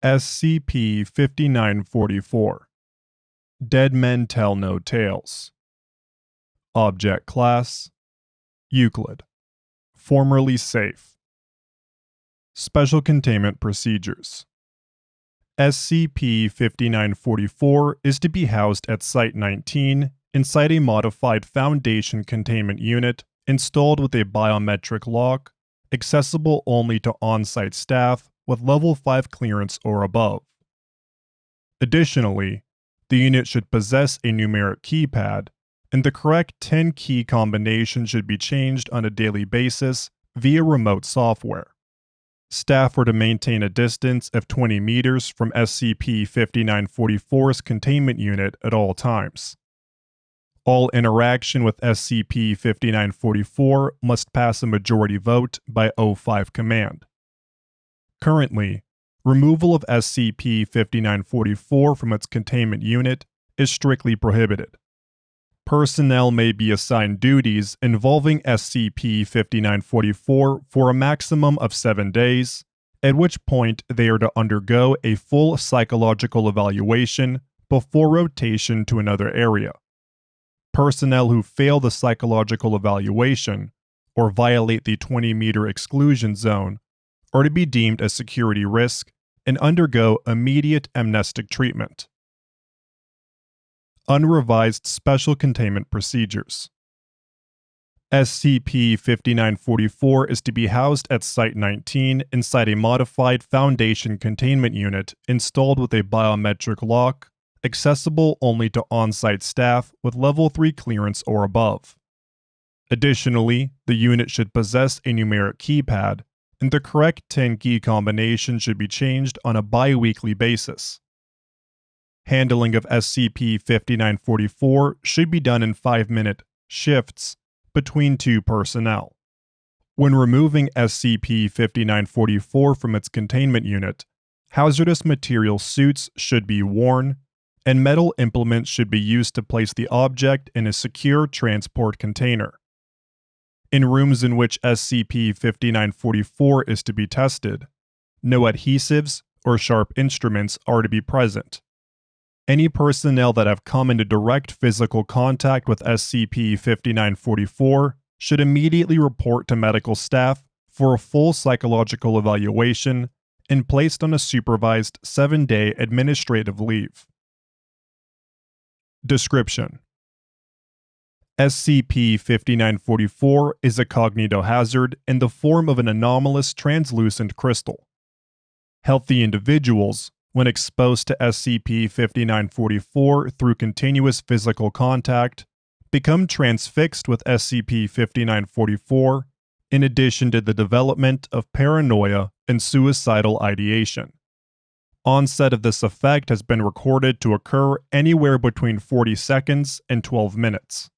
SCP-5944 Dead Men Tell No Tales. Object Class Euclid. Formerly safe. Special Containment Procedures. SCP-5944 is to be housed at Site-19 inside a modified Foundation containment unit installed with a biometric lock, accessible only to on-site staff with Level 5 clearance or above. Additionally, the unit should possess a numeric keypad, and the correct 10-key combination should be changed on a daily basis via remote software. Staff are to maintain a distance of 20 meters from SCP-5944's containment unit at all times. All interaction with SCP-5944 must pass a majority vote by O5 command. Currently, removal of SCP-5944 from its containment unit is strictly prohibited. Personnel may be assigned duties involving SCP-5944 for a maximum of 7 days, at which point they are to undergo a full psychological evaluation before rotation to another area. Personnel who fail the psychological evaluation or violate the 20-meter exclusion zone are to be deemed a security risk and undergo immediate amnestic treatment. Unrevised Special Containment Procedures. SCP-5944 is to be housed at Site-19 inside a modified Foundation containment unit installed with a biometric lock, accessible only to on-site staff with Level 3 clearance or above. Additionally, the unit should possess a numeric keypad, and the correct 10-key combination should be changed on a bi-weekly basis. Handling of SCP-5944 should be done in 5-minute shifts between 2 personnel. When removing SCP-5944 from its containment unit, hazardous material suits should be worn, and metal implements should be used to place the object in a secure transport container. In rooms in which SCP-5944 is to be tested, no adhesives or sharp instruments are to be present. Any personnel that have come into direct physical contact with SCP-5944 should immediately report to medical staff for a full psychological evaluation and placed on a supervised 7-day administrative leave. Description: SCP-5944 is a cognitohazard in the form of an anomalous translucent crystal. Healthy individuals, when exposed to SCP-5944 through continuous physical contact, become transfixed with SCP-5944, in addition to the development of paranoia and suicidal ideation. Onset of this effect has been recorded to occur anywhere between 40 seconds and 12 minutes.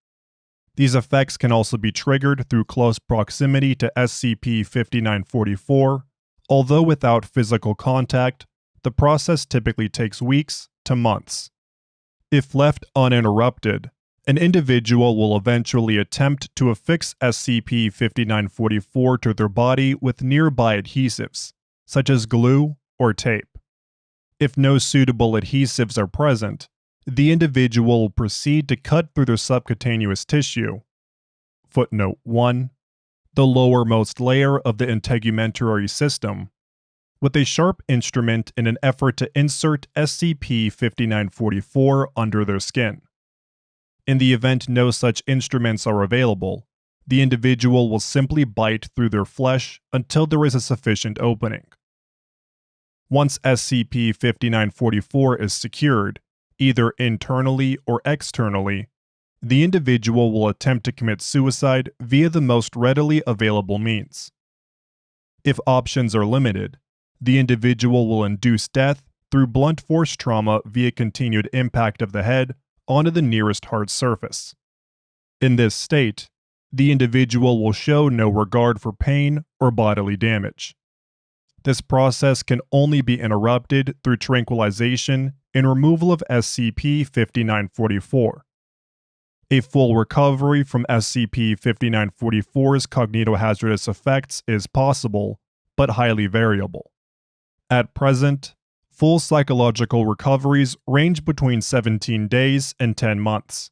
These effects can also be triggered through close proximity to SCP-5944, although without physical contact, the process typically takes weeks to months. If left uninterrupted, an individual will eventually attempt to affix SCP-5944 to their body with nearby adhesives, such as glue or tape. If no suitable adhesives are present, the individual will proceed to cut through their subcutaneous tissue. Footnote 1. The lowermost layer of the integumentary system, with a sharp instrument in an effort to insert SCP-5944 under their skin. In the event no such instruments are available, the individual will simply bite through their flesh until there is a sufficient opening. Once SCP-5944 is secured, either internally or externally, the individual will attempt to commit suicide via the most readily available means. If options are limited, the individual will induce death through blunt force trauma via continued impact of the head onto the nearest hard surface. In this state, the individual will show no regard for pain or bodily damage. This process can only be interrupted through tranquilization and removal of SCP-5944. A full recovery from SCP-5944's cognitohazardous effects is possible, but highly variable. At present, Full psychological recoveries range between 17 days and 10 months.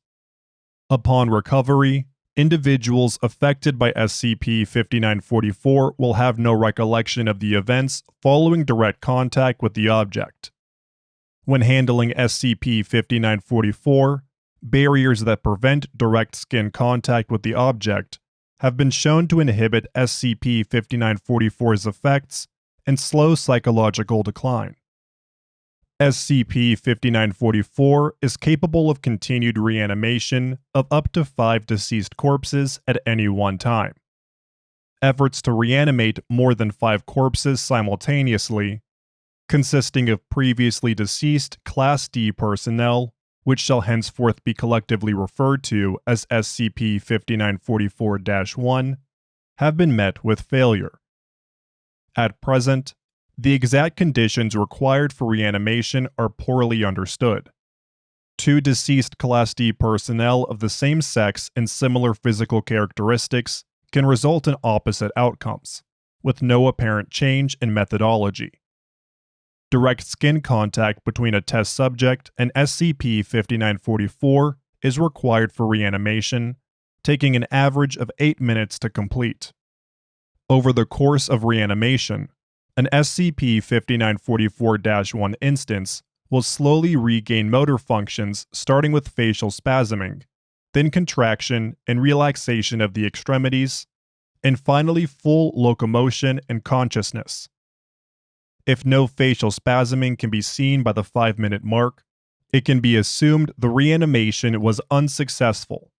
Upon recovery, individuals affected by SCP-5944 will have no recollection of the events following direct contact with the object. When handling SCP-5944, barriers that prevent direct skin contact with the object have been shown to inhibit SCP-5944's effects and slow psychological decline. SCP-5944 is capable of continued reanimation of up to 5 deceased corpses at any one time. Efforts to reanimate more than 5 corpses simultaneously, consisting of previously deceased Class D personnel, which shall henceforth be collectively referred to as SCP-5944-1, have been met with failure. At present, the exact conditions required for reanimation are poorly understood. 2 deceased Class D personnel of the same sex and similar physical characteristics can result in opposite outcomes, with no apparent change in methodology. Direct skin contact between a test subject and SCP-5944 is required for reanimation, taking an average of 8 minutes to complete. Over the course of reanimation, an SCP-5944-1 instance will slowly regain motor functions starting with facial spasming, then contraction and relaxation of the extremities, and finally full locomotion and consciousness. If no facial spasming can be seen by the 5-minute mark, it can be assumed the reanimation was unsuccessful.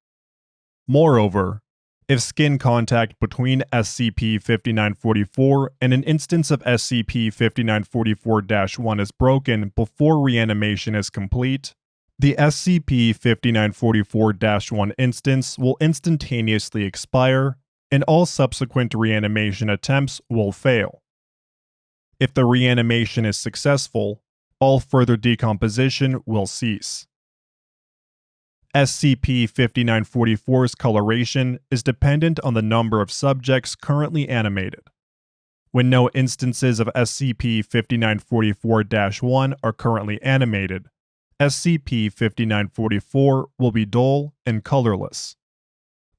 Moreover, if skin contact between SCP-5944 and an instance of SCP-5944-1 is broken before reanimation is complete, the SCP-5944-1 instance will instantaneously expire, and all subsequent reanimation attempts will fail. If the reanimation is successful, all further decomposition will cease. SCP-5944's coloration is dependent on the number of subjects currently animated. When no instances of SCP-5944-1 are currently animated, SCP-5944 will be dull and colorless.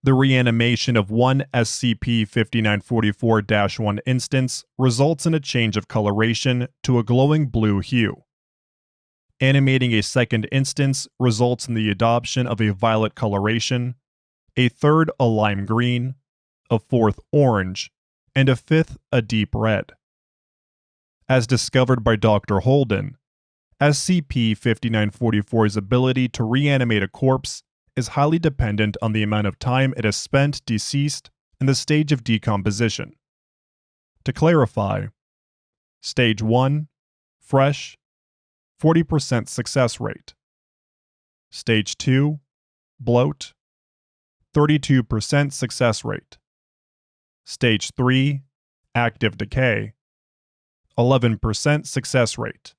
The reanimation of one SCP-5944-1 instance results in a change of coloration to a glowing blue hue. Animating a second instance results in the adoption of a violet coloration, a third a lime green, a fourth orange, and a fifth a deep red. As discovered by Dr. Holden, SCP-5944's ability to reanimate a corpse is highly dependent on the amount of time it has spent deceased and the stage of decomposition. To clarify, Stage 1, fresh, 40% success rate. Stage 2, bloat, 32% success rate. Stage 3, active decay, 11% success rate.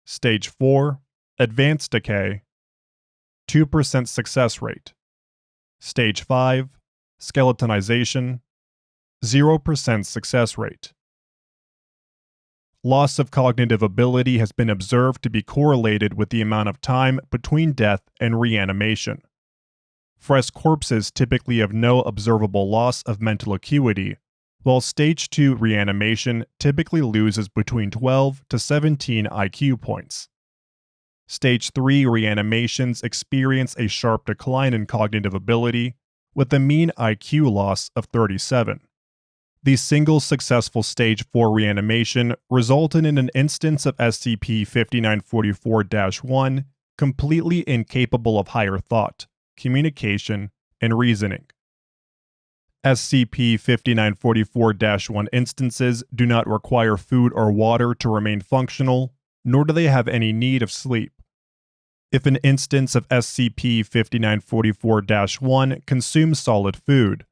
Stage 4, advanced decay, 2% success rate. Stage 5, skeletonization, 0% success rate. Loss of cognitive ability has been observed to be correlated with the amount of time between death and reanimation. Fresh corpses typically have no observable loss of mental acuity, while Stage 2 reanimation typically loses between 12 to 17 IQ points. Stage 3 reanimations experience a sharp decline in cognitive ability, with a mean IQ loss of 37. The single successful Stage 4 reanimation resulted in an instance of SCP-5944-1 completely incapable of higher thought, communication, and reasoning. SCP-5944-1 instances do not require food or water to remain functional, nor do they have any need of sleep. If an instance of SCP-5944-1 consumes solid food,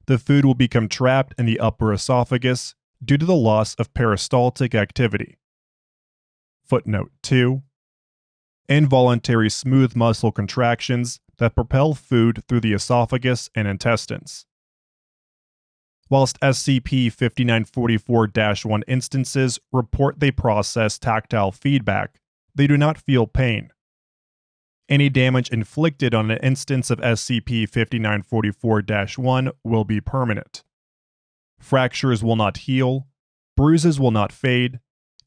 the food will become trapped in the upper esophagus due to the loss of peristaltic activity. Footnote 2. Involuntary smooth muscle contractions that propel food through the esophagus and intestines. whilst SCP-5944-1 instances report they process tactile feedback, they do not feel pain. Any damage inflicted on an instance of SCP-5944-1 will be permanent. Fractures will not heal, bruises will not fade,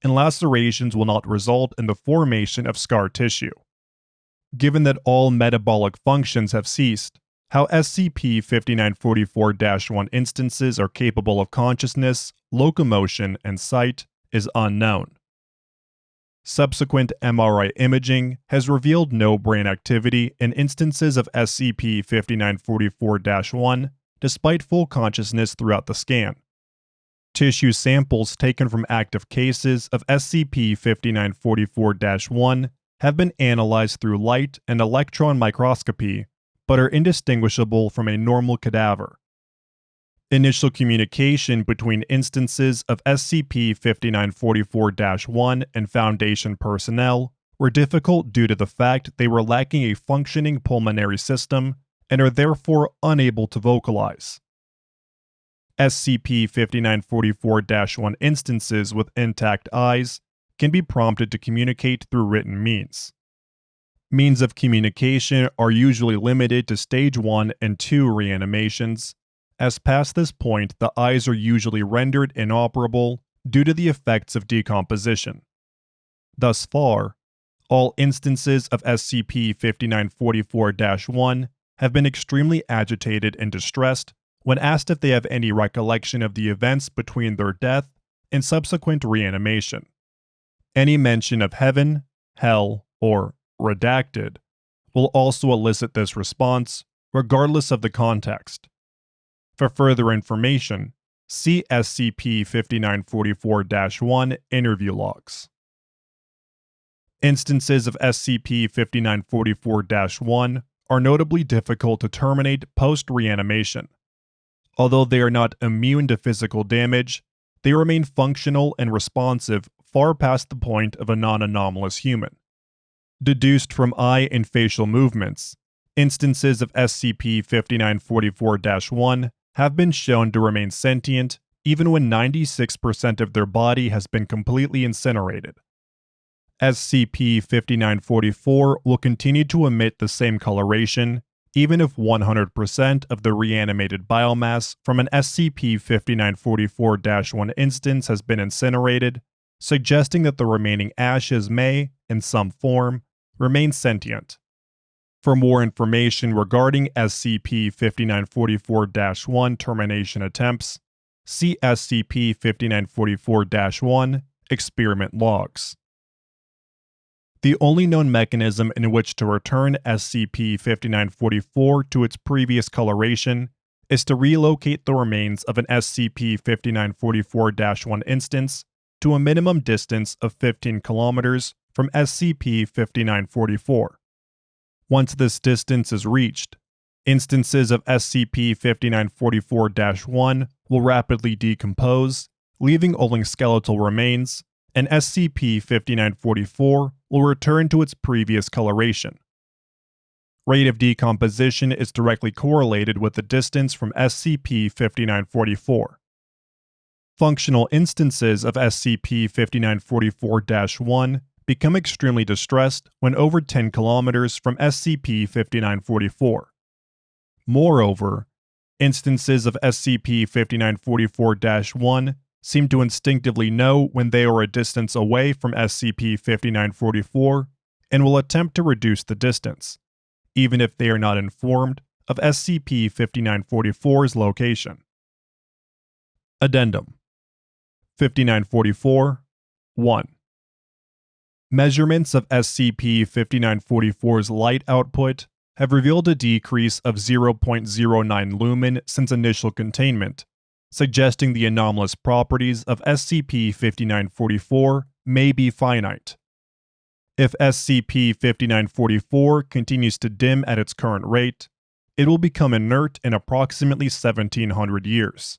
and lacerations will not result in the formation of scar tissue. Given that all metabolic functions have ceased, how SCP-5944-1 instances are capable of consciousness, locomotion, and sight is unknown. Subsequent MRI imaging has revealed no brain activity in instances of SCP-5944-1 despite full consciousness throughout the scan. Tissue samples taken from active cases of SCP-5944-1 have been analyzed through light and electron microscopy, but are indistinguishable from a normal cadaver. Initial communication between instances of SCP-5944-1 and Foundation personnel were difficult due to the fact they were lacking a functioning pulmonary system and are therefore unable to vocalize. SCP-5944-1 instances with intact eyes can be prompted to communicate through written means. Means of communication are usually limited to Stage 1 and 2 reanimations, as past this point the eyes are usually rendered inoperable due to the effects of decomposition. Thus far, all instances of SCP-5944-1 have been extremely agitated and distressed when asked if they have any recollection of the events between their death and subsequent reanimation. Any mention of heaven, hell, or redacted will also elicit this response, regardless of the context. For further information, see SCP-5944-1 interview logs. Instances of SCP-5944-1 are notably difficult to terminate post-reanimation. Although they are not immune to physical damage, they remain functional and responsive far past the point of a non-anomalous human. Deduced from eye and facial movements, instances of SCP-5944-1 have been shown to remain sentient even when 96% of their body has been completely incinerated. SCP-5944 will continue to emit the same coloration even if 100% of the reanimated biomass from an SCP-5944-1 instance has been incinerated, suggesting that the remaining ashes may, in some form, remain sentient. For more information regarding SCP-5944-1 termination attempts, see SCP-5944-1 experiment logs. The only known mechanism in which to return SCP-5944 to its previous coloration is to relocate the remains of an SCP-5944-1 instance to a minimum distance of 15 kilometers from SCP-5944. Once this distance is reached, instances of SCP-5944-1 will rapidly decompose, leaving only skeletal remains, and SCP-5944 will return to its previous coloration. Rate of decomposition is directly correlated with the distance from SCP-5944. Functional instances of SCP-5944-1 become extremely distressed when over 10 kilometers from SCP-5944. Moreover, instances of SCP-5944-1 seem to instinctively know when they are a distance away from SCP-5944 and will attempt to reduce the distance, even if they are not informed of SCP-5944's location. Addendum 5944-1. Measurements of SCP-5944's light output have revealed a decrease of 0.09 lumen since initial containment, suggesting the anomalous properties of SCP-5944 may be finite. If SCP-5944 continues to dim at its current rate, it will become inert in approximately 1700 years.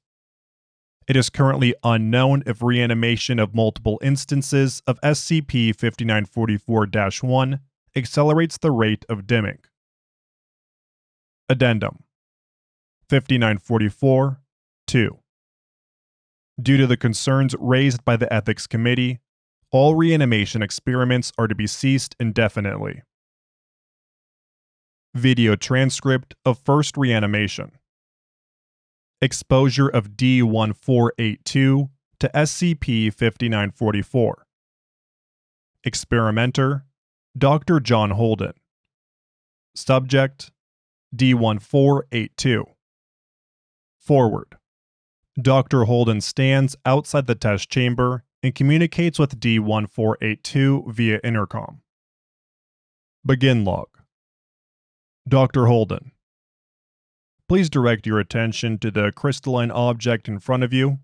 It is currently unknown if reanimation of multiple instances of SCP-5944-1 accelerates the rate of dimming. Addendum 5944-2. Due to the concerns raised by the Ethics Committee, all reanimation experiments are to be ceased indefinitely. Video transcript of first reanimation. Exposure of D1482 to SCP-5944. Experimenter, Dr. John Holden. Subject, D1482. Forward. Dr. Holden stands outside the test chamber and communicates with D1482 via intercom. Begin log. Dr. Holden. Please direct your attention to the crystalline object in front of you.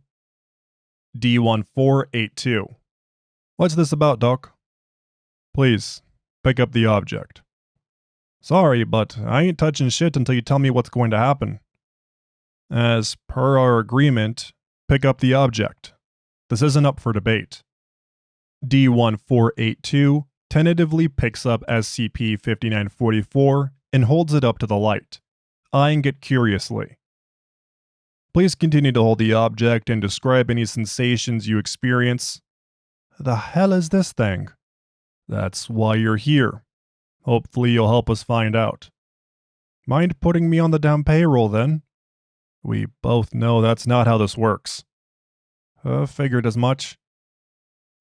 D1482. What's this about, Doc? Please, pick up the object. Sorry, but I ain't touching shit until you tell me what's going to happen. As per our agreement, pick up the object. This isn't up for debate. D1482 tentatively picks up SCP-5944 and holds it up to the light, eyeing it curiously. Please continue to hold the object and describe any sensations you experience. The hell is this thing? That's why you're here. Hopefully you'll help us find out. Mind putting me on the damn payroll then? We both know that's not how this works. Figured as much.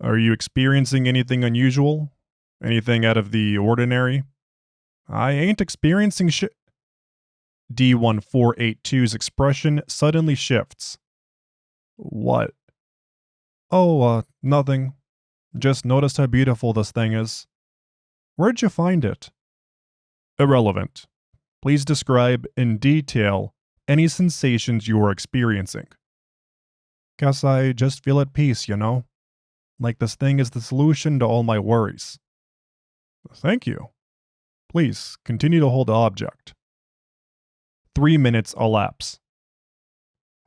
Are you experiencing anything unusual? Anything out of the ordinary? I ain't experiencing shit. D1482's expression suddenly shifts. What? Oh, nothing. Just noticed how beautiful this thing is. Where'd you find it? Irrelevant. Please describe in detail any sensations you are experiencing. Guess I just feel at peace, you know? Like this thing is the solution to all my worries. Thank you. Please, continue to hold the object. 3 minutes elapse.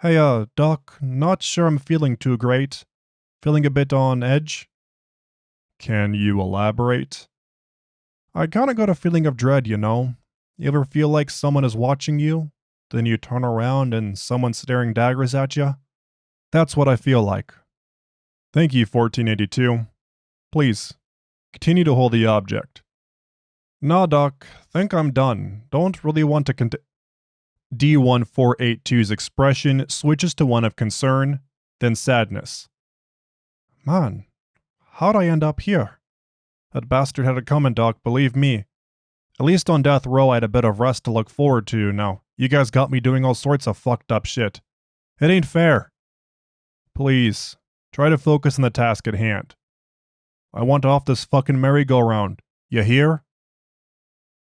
Hey, Doc, not sure I'm feeling too great. Feeling a bit on edge? Can you elaborate? I kinda got a feeling of dread, you know? You ever feel like someone is watching you? Then you turn around and someone's staring daggers at you? That's what I feel like. Thank you, 1482. Please, continue to hold the object. Nah, Doc, think I'm done. Don't really want to D1482's expression switches to one of concern, then sadness. Man, how'd I end up here? That bastard had it coming, Doc, believe me. At least on death row I had a bit of rest to look forward to now. You guys got me doing all sorts of fucked up shit. It ain't fair. Please, try to focus on the task at hand. I want off this fucking merry-go-round. You hear?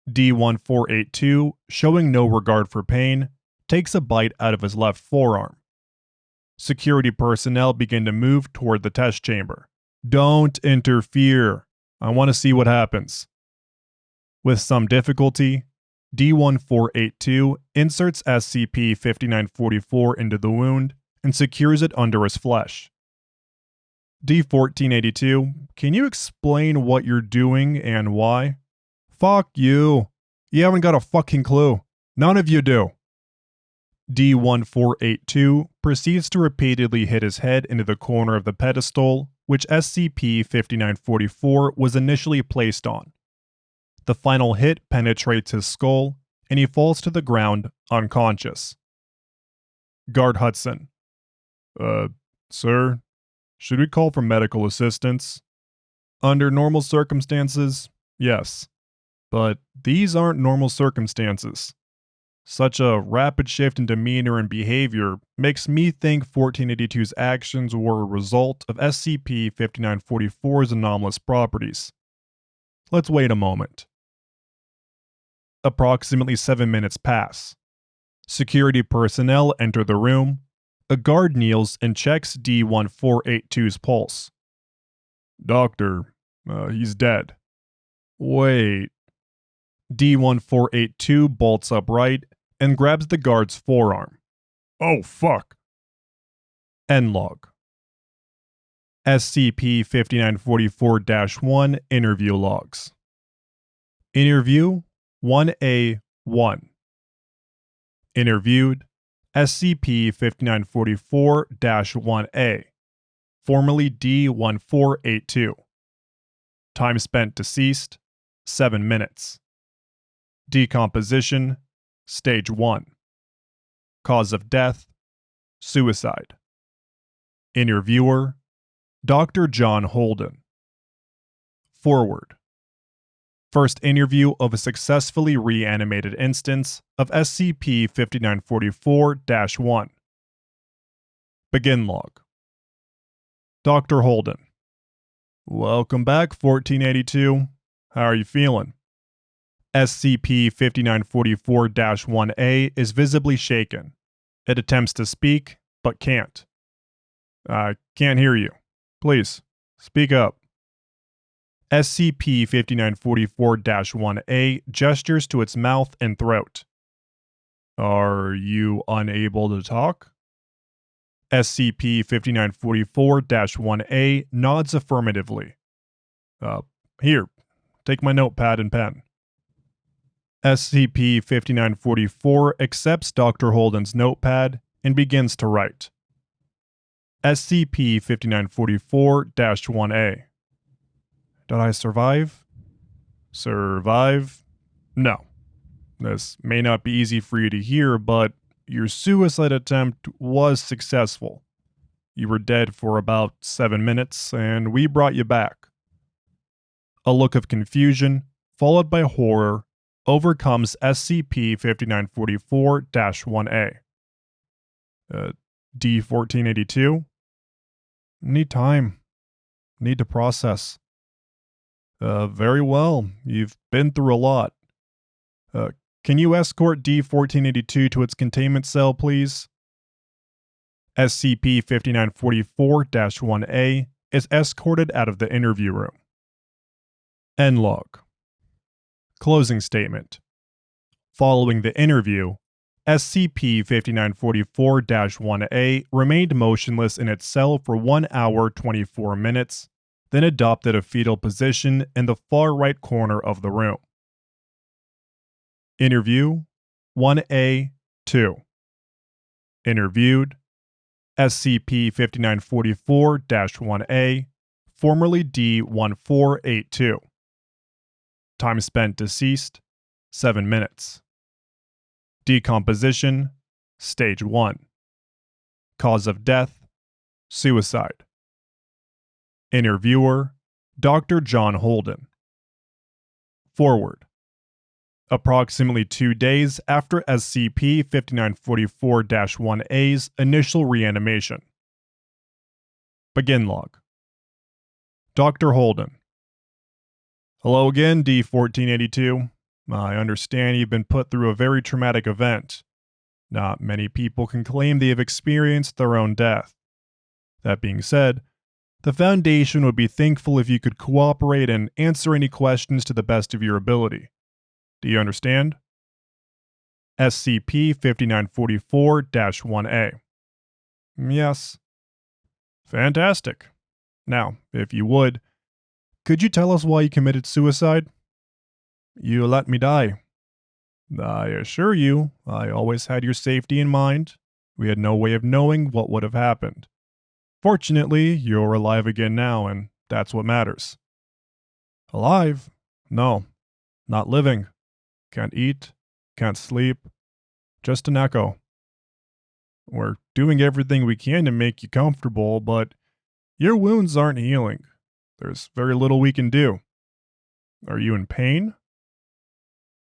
D1482, showing no regard for pain, takes a bite out of his left forearm. Security personnel begin to move toward the test chamber. Don't interfere. I want to see what happens. With some difficulty, D1482 inserts SCP-5944 into the wound and secures it under his flesh. D1482, can you explain what you're doing and why? Fuck you. You haven't got a fucking clue. None of you do. D1482 proceeds to repeatedly hit his head into the corner of the pedestal, which SCP-5944 was initially placed on. The final hit penetrates his skull, and he falls to the ground, unconscious. Guard Hudson. Sir, should we call for medical assistance? Under normal circumstances, yes. But these aren't normal circumstances. Such a rapid shift in demeanor and behavior makes me think 1482's actions were a result of SCP-5944's anomalous properties. Let's wait a moment. Approximately 7 minutes pass. Security personnel enter the room. A guard kneels and checks D1482's pulse. Doctor, he's dead. Wait. D1482 bolts upright and grabs the guard's forearm. Oh, fuck. End log. SCP-5944-1 Interview Logs. Interview 1A1. Interviewed SCP-5944-1A, formerly D-1482. Time spent deceased, 7 minutes. Decomposition, Stage 1. Cause of death, suicide. Interviewer, Dr. John Holden. Forward. First interview of a successfully reanimated instance of SCP-5944-1. Begin log. Dr. Holden. Welcome back, 1482. How are you feeling? SCP-5944-1A is visibly shaken. It attempts to speak, but can't. I can't hear you. Please, speak up. SCP-5944-1A gestures to its mouth and throat. Are you unable to talk? SCP-5944-1A nods affirmatively. Here, take my notepad and pen. SCP-5944 accepts Dr. Holden's notepad and begins to write. SCP-5944-1A. Did I survive? Survive? No. This may not be easy for you to hear, but your suicide attempt was successful. You were dead for about 7 minutes, and we brought you back. A look of confusion, followed by horror, overcomes SCP-5944-1A. D-1482? Need time. Need to process. Very well. You've been through a lot. Can you escort D-1482 to its containment cell, please? SCP-5944-1A is escorted out of the interview room. End log. Closing statement. Following the interview, SCP-5944-1A remained motionless in its cell for 1 hour 24 minutes, then adopted a fetal position in the far right corner of the room. Interview 1A-2. Interviewed SCP-5944-1A, formerly D-1482. Time spent deceased, 7 minutes. Decomposition, Stage 1. Cause of death, suicide. Interviewer, Dr. John Holden. Forward. Approximately 2 days after SCP-5944-1A's initial reanimation. Begin log. Dr. Holden. Hello again, D-1482. I understand you've been put through a very traumatic event. Not many people can claim they have experienced their own death. That being said, the Foundation would be thankful if you could cooperate and answer any questions to the best of your ability. Do you understand? SCP-5944-1A. Yes. Fantastic. Now, if you would, could you tell us why you committed suicide? You let me die. I assure you, I always had your safety in mind. We had no way of knowing what would have happened. Fortunately, you're alive again now, and that's what matters. Alive? No, not living. Can't eat, can't sleep, just an echo. We're doing everything we can to make you comfortable, but your wounds aren't healing. There's very little we can do. Are you in pain?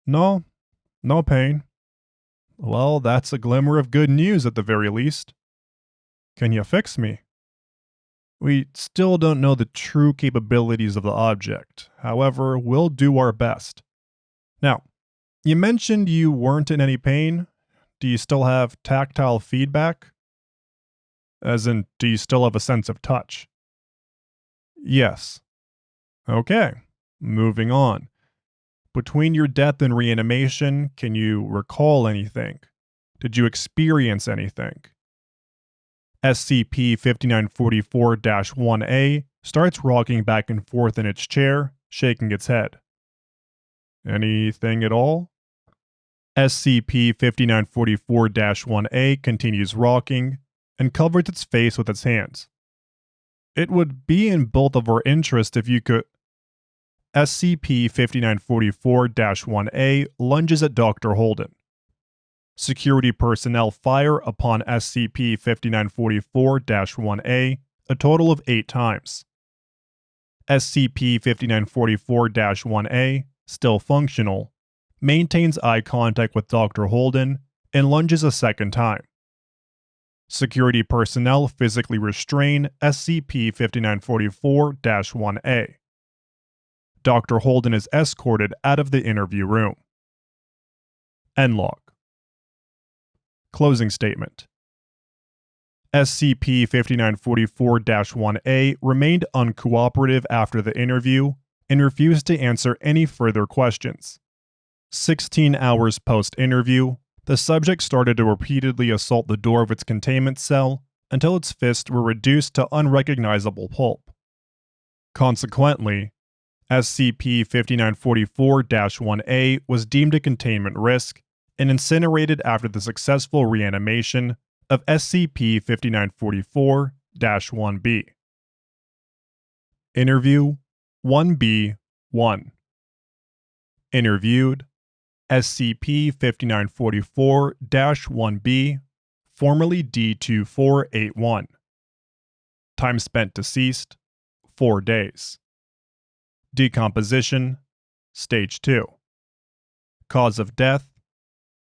No, no pain. Well, that's a glimmer of good news at the very least. Can you fix me? We still don't know the true capabilities of the object. However, we'll do our best. Now, you mentioned you weren't in any pain. Do you still have tactile feedback? As in, do you still have a sense of touch? Yes. Okay, moving on. Between your death and reanimation, can you recall anything? Did you experience anything? SCP-5944-1A starts rocking back and forth in its chair, shaking its head. Anything at all? SCP-5944-1A continues rocking and covers its face with its hands. It would be in both of our interests if you could. SCP-5944-1A lunges at Dr. Holden. Security personnel fire upon SCP-5944-1A a total of 8 times. SCP-5944-1A, still functional, maintains eye contact with Dr. Holden and lunges a second time. Security personnel physically restrain SCP-5944-1A. Dr. Holden is escorted out of the interview room. End log. Closing statement. SCP-5944-1A remained uncooperative after the interview and refused to answer any further questions. 16 hours post-interview, the subject started to repeatedly assault the door of its containment cell until its fists were reduced to unrecognizable pulp. Consequently, SCP-5944-1A was deemed a containment risk and incinerated after the successful reanimation of SCP-5944-1B. Interview 1B-1. Interviewed SCP-5944-1B, formerly D2481. Time spent deceased, 4 days. Decomposition, Stage 2. Cause of death,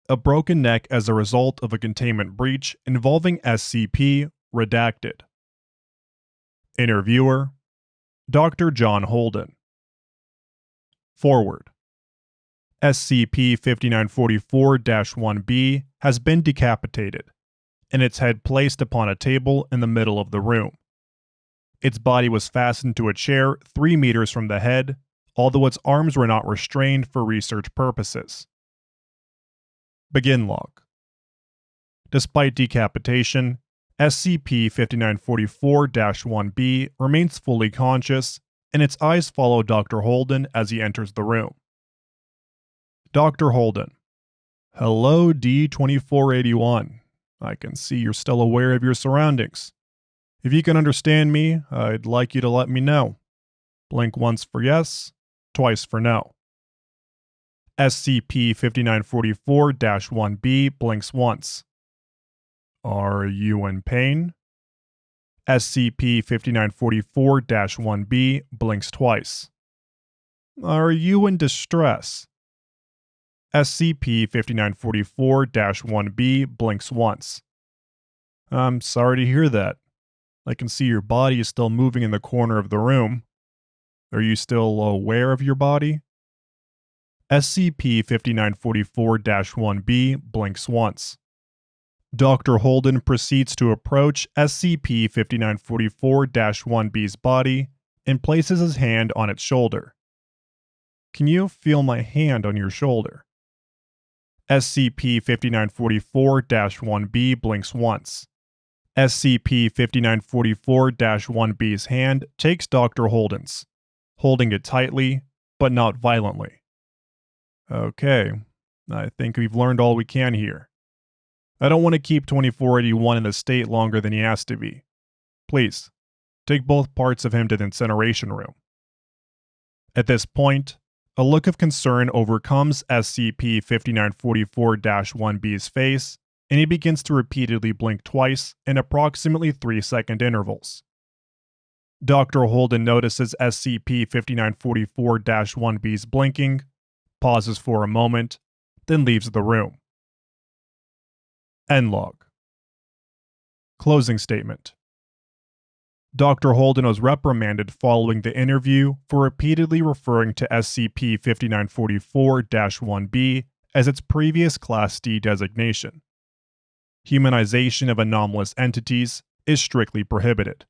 a broken neck as a result of a containment breach involving SCP, redacted. Interviewer, Dr. John Holden. Forward. SCP-5944-1B has been decapitated, and its head placed upon a table in the middle of the room. Its body was fastened to a chair 3 meters from the head, although its arms were not restrained for research purposes. Begin log. Despite decapitation, SCP-5944-1B remains fully conscious, and its eyes follow Dr. Holden as he enters the room. Dr. Holden. Hello, D2481. I can see you're still aware of your surroundings. If you can understand me, I'd like you to let me know. Blink once for yes, twice for no. SCP-5944-1B blinks once. Are you in pain? SCP-5944-1B blinks twice. Are you in distress? SCP-5944-1B blinks once. I'm sorry to hear that. I can see your body is still moving in the corner of the room. Are you still aware of your body? SCP-5944-1B blinks once. Dr. Holden proceeds to approach SCP-5944-1B's body and places his hand on its shoulder. Can you feel my hand on your shoulder? SCP-5944-1B blinks once. SCP-5944-1B's hand takes Dr. Holden's, holding it tightly, but not violently. Okay, I think we've learned all we can here. I don't want to keep 2481 in the state longer than he has to be. Please, take both parts of him to the incineration room. At this point, a look of concern overcomes SCP-5944-1B's face, and he begins to repeatedly blink twice in approximately 3-second intervals. Dr. Holden notices SCP-5944-1B's blinking, pauses for a moment, then leaves the room. End log. Closing statement. Dr. Holden was reprimanded following the interview for repeatedly referring to SCP-5944-1B as its previous Class D designation. Humanization of anomalous entities is strictly prohibited.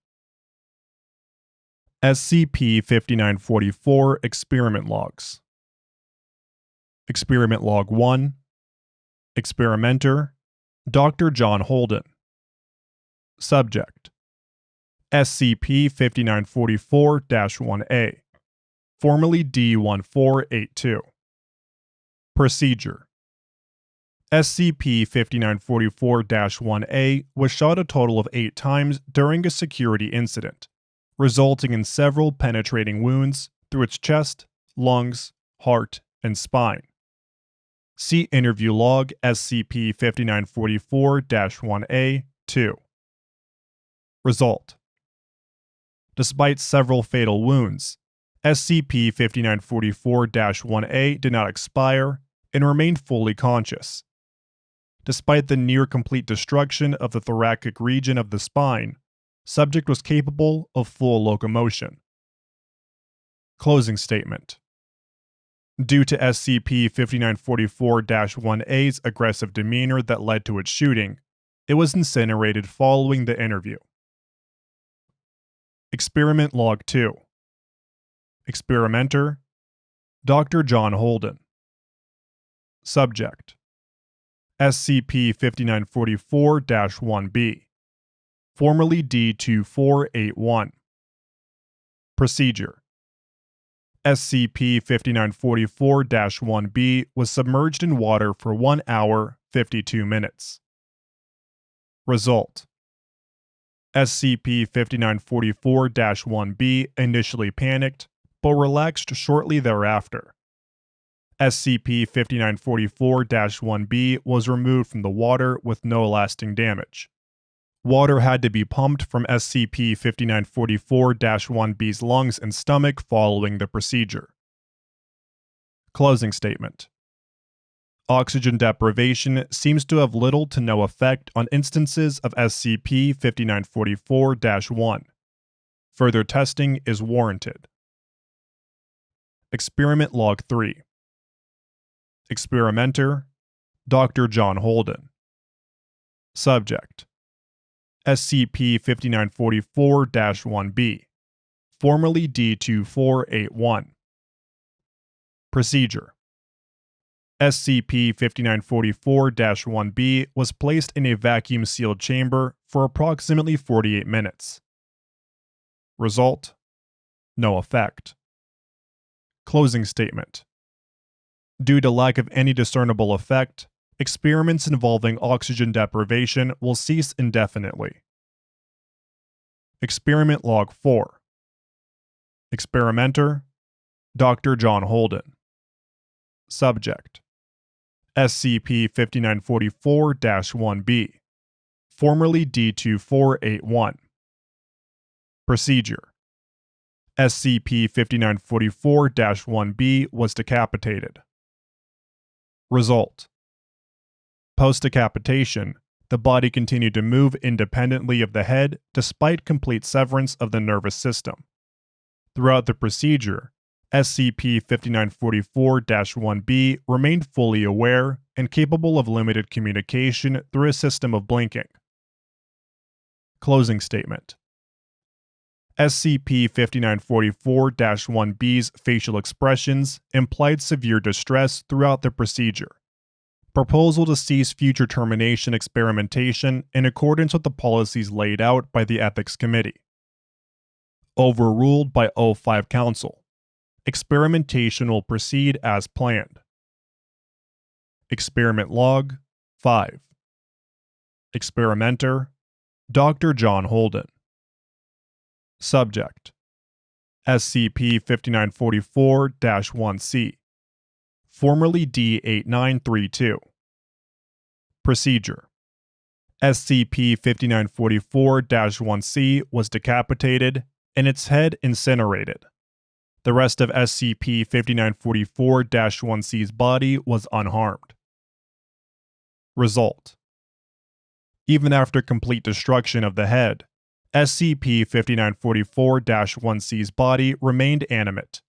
SCP-5944 Experiment Logs. Experiment Log 1. Experimenter, Dr. John Holden. Subject: SCP-5944-1A, formerly D1482. Procedure: SCP-5944-1A was shot a total of 8 times during a security incident, resulting in several penetrating wounds through its chest, lungs, heart, and spine. See Interview Log SCP-5944-1A-2. Result: despite several fatal wounds, SCP-5944-1A did not expire and remained fully conscious. Despite the near-complete destruction of the thoracic region of the spine, subject was capable of full locomotion. Closing statement. Due to SCP-5944-1A's aggressive demeanor that led to its shooting, it was incinerated following the interview. Experiment Log 2. Experimenter: Dr. John Holden. Subject: SCP-5944-1B, formerly D-2481. Procedure: SCP-5944-1B was submerged in water for 1 hour, 52 minutes. Result: SCP-5944-1B initially panicked, but relaxed shortly thereafter. SCP-5944-1B was removed from the water with no lasting damage. Water had to be pumped from SCP-5944-1B's lungs and stomach following the procedure. Closing statement. Oxygen deprivation seems to have little to no effect on instances of SCP-5944-1. Further testing is warranted. Experiment Log 3. Experimenter: Dr. John Holden. Subject: SCP-5944-1B, formerly D-2481. Procedure: SCP-5944-1B was placed in a vacuum-sealed chamber for approximately 48 minutes. Result: no effect. Closing statement. Due to lack of any discernible effect, experiments involving oxygen deprivation will cease indefinitely. Experiment Log 4. Experimenter: Dr. John Holden. Subject: SCP-5944-1B, formerly D-2481. Procedure: SCP-5944-1B was decapitated. Result: post-decapitation, the body continued to move independently of the head despite complete severance of the nervous system. Throughout the procedure, SCP-5944-1B remained fully aware and capable of limited communication through a system of blinking. Closing statement. SCP-5944-1B's facial expressions implied severe distress throughout the procedure. Proposal to cease future termination experimentation in accordance with the policies laid out by the Ethics Committee. Overruled by O5 Council. Experimentation will proceed as planned. Experiment Log 5. Experimenter: Dr. John Holden. Subject: SCP-5944-1C, formerly D-8932. Procedure: SCP-5944-1C was decapitated and its head incinerated. The rest of SCP-5944-1C's body was unharmed. Result: even after complete destruction of the head, SCP-5944-1C's body remained animate.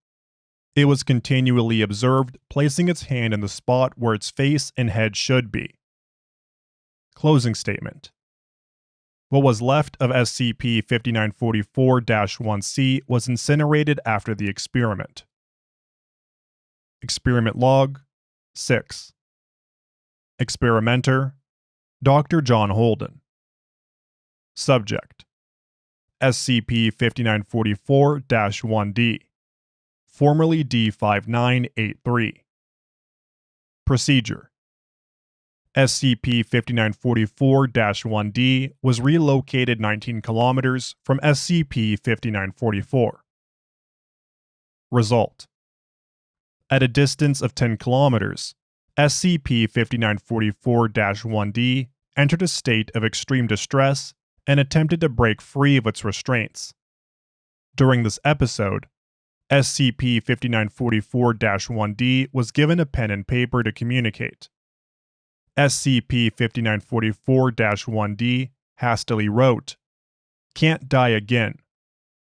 It was continually observed placing its hand in the spot where its face and head should be. Closing statement. What was left of SCP-5944-1C was incinerated after the experiment. Experiment Log 6. Experimenter: Dr. John Holden. Subject: SCP-5944-1D, formerly D-5983. Procedure: SCP-5944-1D was relocated 19 kilometers from SCP-5944. Result: at a distance of 10 kilometers, SCP-5944-1D entered a state of extreme distress and attempted to break free of its restraints. During this episode, SCP-5944-1D was given a pen and paper to communicate. SCP-5944-1D hastily wrote, "Can't die again.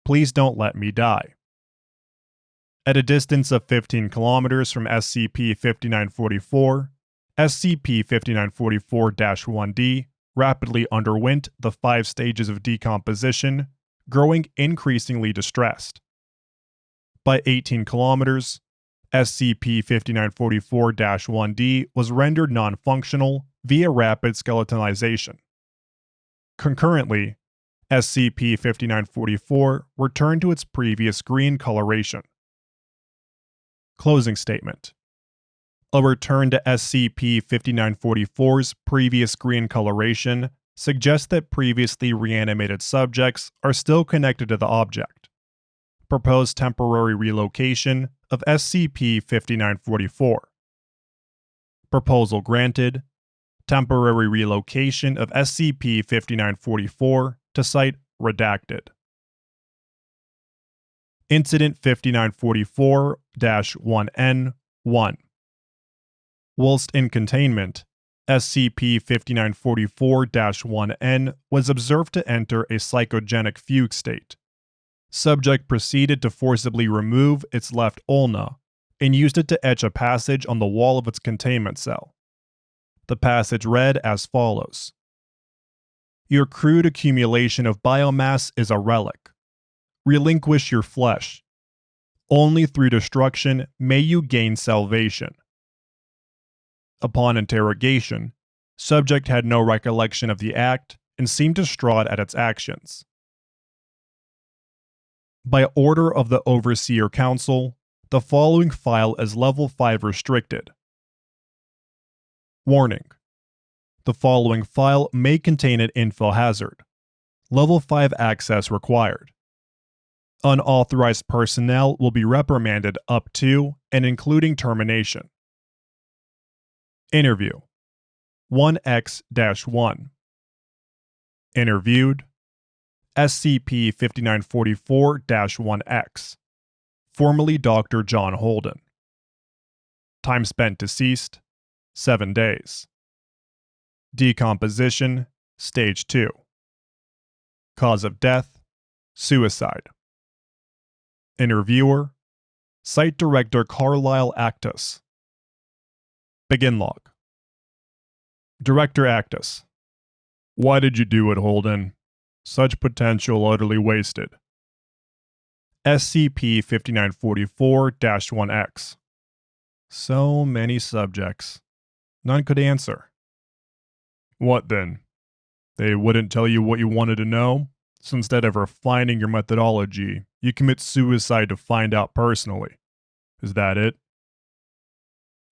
Please don't let me die." At a distance of 15 kilometers from SCP-5944, SCP-5944-1D rapidly underwent the 5 stages of decomposition, growing increasingly distressed. By 18 kilometers, SCP-5944-1D was rendered non-functional via rapid skeletonization. Concurrently, SCP-5944 returned to its previous green coloration. Closing statement. A return to SCP-5944's previous green coloration suggests that previously reanimated subjects are still connected to the object. Proposed temporary relocation of SCP-5944. Proposal granted. Temporary relocation of SCP-5944 to site redacted. Incident 5944-1N1. Whilst in containment, SCP-5944-1N was observed to enter a psychogenic fugue state. Subject proceeded to forcibly remove its left ulna and used it to etch a passage on the wall of its containment cell. The passage read as follows: "Your crude accumulation of biomass is a relic. Relinquish your flesh. Only through destruction may you gain salvation." Upon interrogation, subject had no recollection of the act and seemed distraught at its actions. By order of the Overseer Council, the following file is Level 5 restricted. Warning: the following file may contain an info hazard. Level 5 access required. Unauthorized personnel will be reprimanded up to and including termination. Interview 1X-1. Interviewed SCP-5944-1X, formerly Dr. John Holden. Time spent deceased, 7 days. Decomposition, Stage 2. Cause of death, suicide. Interviewer, Site Director Carlisle Actus. Begin log. Director Actus: why did you do it, Holden? Such potential utterly wasted. SCP-5944-1X. So many subjects. None could answer. What then? They wouldn't tell you what you wanted to know? So instead of refining your methodology, you commit suicide to find out personally. Is that it?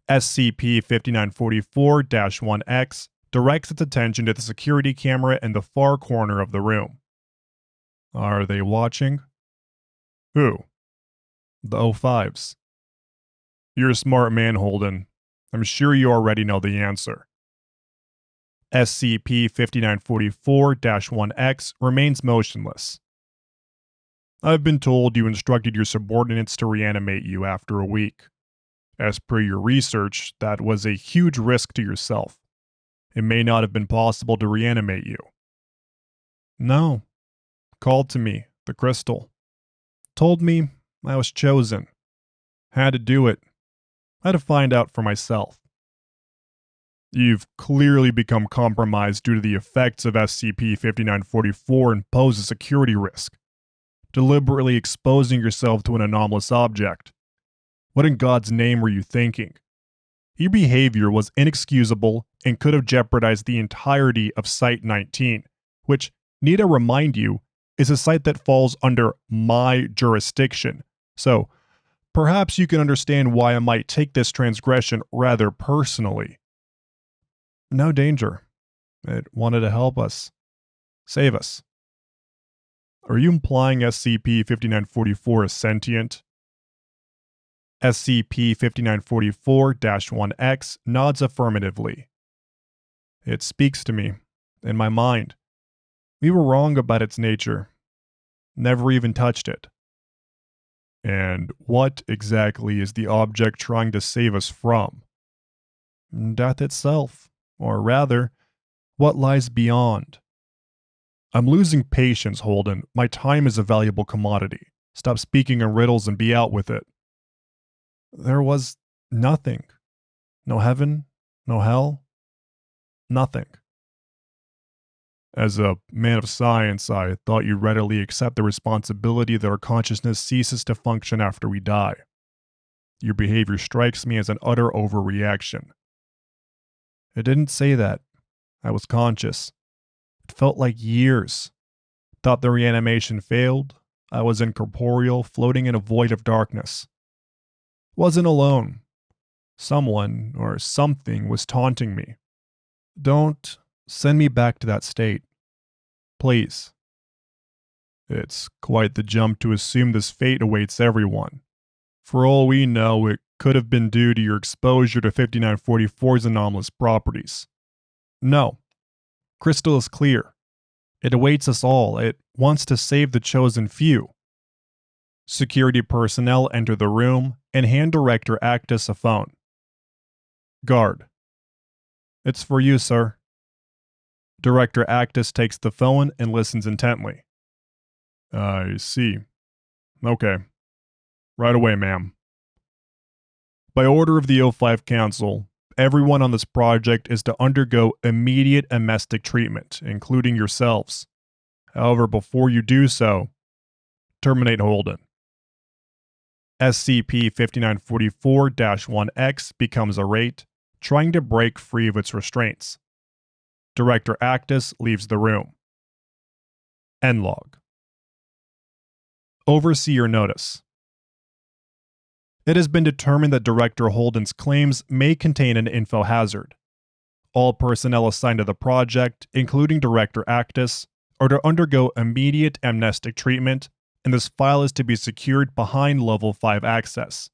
SCP-5944-1X directs its attention to the security camera in the far corner of the room. Are they watching? Who? The O5s. You're a smart man, Holden. I'm sure you already know the answer. SCP-5944-1X remains motionless. I've been told you instructed your subordinates to reanimate you after a week. As per your research, that was a huge risk to yourself. It may not have been possible to reanimate you. No. Called to me, the crystal. Told me I was chosen. Had to do it. Had to find out for myself. You've clearly become compromised due to the effects of SCP-5944 and pose a security risk. Deliberately exposing yourself to an anomalous object. What in God's name were you thinking? Your behavior was inexcusable and could have jeopardized the entirety of Site-19, which, need I remind you, is a site that falls under my jurisdiction, so perhaps you can understand why I might take this transgression rather personally. No danger. It wanted to help us. Save us. Are you implying SCP-5944 is sentient? SCP-5944-1X nods affirmatively. It speaks to me, in my mind. We were wrong about its nature. Never even touched it. And what exactly is the object trying to save us from? Death itself, or rather, what lies beyond. I'm losing patience, Holden. My time is a valuable commodity. Stop speaking in riddles and be out with it. There was nothing. No heaven, no hell, nothing. As a man of science, I thought you'd readily accept the responsibility that our consciousness ceases to function after we die. Your behavior strikes me as an utter overreaction. It didn't say that. I was conscious. It felt like years. Thought the reanimation failed. I was incorporeal, floating in a void of darkness. Wasn't alone. Someone or something was taunting me. Don't send me back to that state. Please. It's quite the jump to assume this fate awaits everyone. For all we know, it could have been due to your exposure to 5944's anomalous properties. No. Crystal is clear. It awaits us all. It wants to save the chosen few. Security personnel enter the room and hand Director Actus a phone. Guard. It's for you, sir. Director Actus takes the phone and listens intently. I see. Okay. Right away, ma'am. By order of the O5 Council, everyone on this project is to undergo immediate amnestic treatment, including yourselves. However, before you do so, terminate Holden. SCP-5944-1X becomes irate, trying to break free of its restraints. Director Actus leaves the room. End log. Overseer notice. It has been determined that Director Holden's claims may contain an info hazard. All personnel assigned to the project, including Director Actus, are to undergo immediate amnestic treatment, and this file is to be secured behind Level 5 access.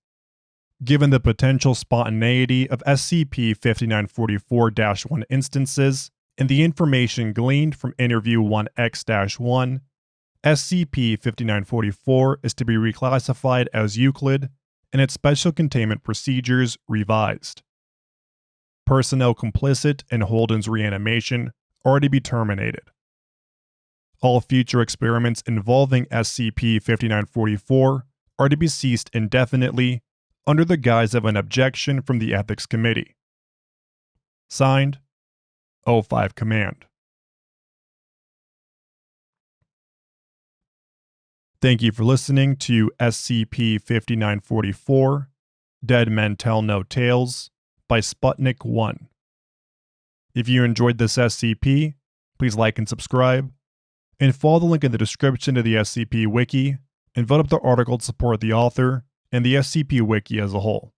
Given the potential spontaneity of SCP-5944-1 instances and the information gleaned from Interview 1X-1, SCP-5944 is to be reclassified as Euclid and its special containment procedures revised. Personnel complicit in Holden's reanimation are to be terminated. All future experiments involving SCP-5944 are to be ceased indefinitely under the guise of an objection from the Ethics Committee. Signed, O5 Command. Thank you for listening to SCP-5944, Dead Men Tell No Tales by Sputnik 1. If you enjoyed this SCP, please like and subscribe, and follow the link in the description to the SCP Wiki, and vote up the article to support the author and the SCP Wiki as a whole.